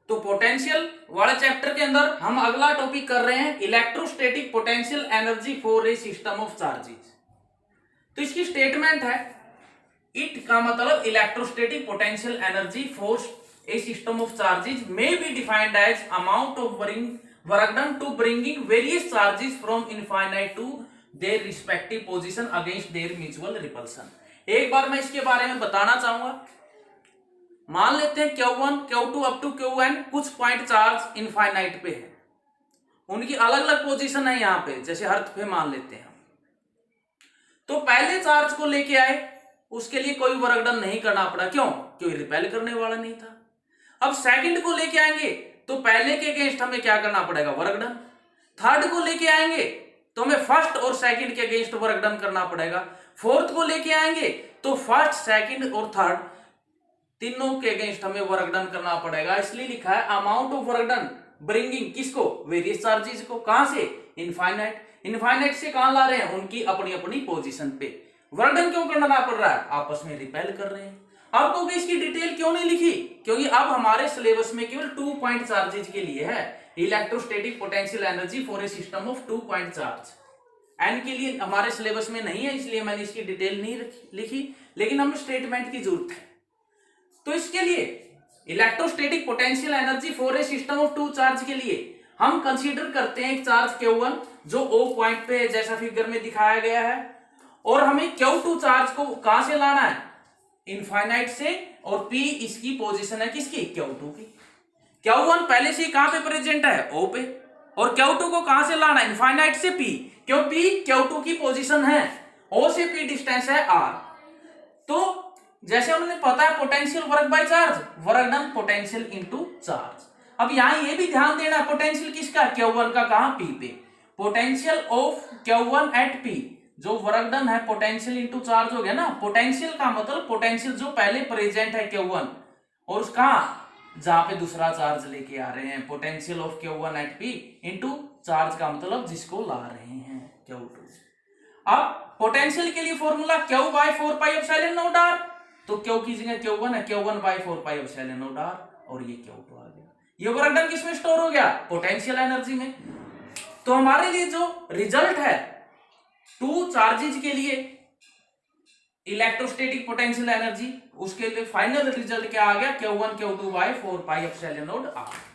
तो पोटेंशियल वाले चैप्टर के अंदर हम अगला टॉपिक कर रहे हैं electrostatic potential energy for a system of charges. तो इसकी स्टेटमेंट है इट का मतलब electrostatic potential energy for a system of charges may be defined as amount of work done to bringing various charges from infinite to their respective position against their mutual repulsion. एक बार मैं इसके बारे में बताना चाहूंगा। मान लेते हैं Q1 Q2 up to Qn कुछ पॉइंट चार्ज इनफाइनाइट पे है, उनकी अलग अलग पोजीशन है यहां पे, जैसे अर्थ पे मान लेते हैं। तो पहले चार्ज को लेके आए, उसके लिए कोई वर्क डन नहीं करना पड़ा, क्यों? क्योंकि रिपेल करने वाला नहीं था। अब सेकंड को लेके आएंगे तो पहले के अगेंस्ट हमें क्या करना पड़ेगा? Work done. थर्ड को लेके आएंगे तो हमें फर्स्ट और सेकंड के अगेंस्ट वर्क डन करना पड़ेगा। फोर्थ को लेके आएंगे तो फर्स्ट, सेकंड और थर्ड तीनों के अगेंस्ट हमें वर्क डन करना पड़ेगा। इसलिए लिखा है amount of work done bringing किसको? वेरियस चार्जेस को। कहां से? इनफाइनाइट। इनफाइनाइट से कहां ला रहे हैं? उनकी अपनी अपनी पोजीशन पे। वर्क डन क्यों करना पड़ रहा है? आपस में रिपेल कर रहे हैं। आपको इसकी डिटेल क्यों नहीं लिखी? क्योंकि अब हमारे सिलेबस में केवल 2 पॉइंट चार्जेज के लिए है electrostatic potential energy for a system of 2 point charge. N के लिए हमारे सिलेबस में नहीं है, इसलिए मैंने इसकी डिटेल नहीं लिखी, लेकिन हमें स्टेटमेंट की जरूरत है। तो इसके लिए electrostatic potential energy for a system of 2 charge के लिए हम कंसीडर करते हैं एक चार्ज Q1 जो O पॉइंट पे जैसा फिगर में दिखाया गया है, और हमें Q2 चार्ज को कहां से लाना है? इनफाइनाइट से, और P इसकी पोजीशन है किसकी? Q2 की। Q1 पहले से कहां पे प्रेजेंट है? O पे। और Q2 को कहां से लाना है? इनफाइनाइट से P, क्यों? P Q2 की पोजीशन है, O से P डिस्टेंस है R। तो जैसे उन्होंने पता है potential work by charge, work done potential into charge. अब यहां ये भी ध्यान देना, पोटेंशियल किसका? Q1 का। कहां? P पे। Potential of Q1 at P, जो वर्क डन है पोटेंशियल इनटू चार्ज हो गया ना। पोटेंशियल का मतलब पोटेंशियल जो पहले प्रेजेंट है Q1, और उसका जहां पे दूसरा चार्ज लेके आ रहे हैं, potential of Q1 at P into charge का मतलब जिसको ला रहे हैं Q2। अब पोटेंशियल के लिए formula Q by 4 pi epsilon naught R। तो Q की जगह Q1 है, Q1 by 4 pi epsilon naught R, और ये Q2 आ गया। ये वर्क डन किसमें स्टोर हो गया? पोटेंशियल एनर्जी में। तो हमारे लिए जो रिजल्ट है 2 चार्जेज के लिए इलेक्ट्रोस्टैटिक पोटेंशियल एनर्जी, उसके लिए फाइनल रिजल्ट क्या आ गया? Q1 Q2 by 4 pi epsilon naught R।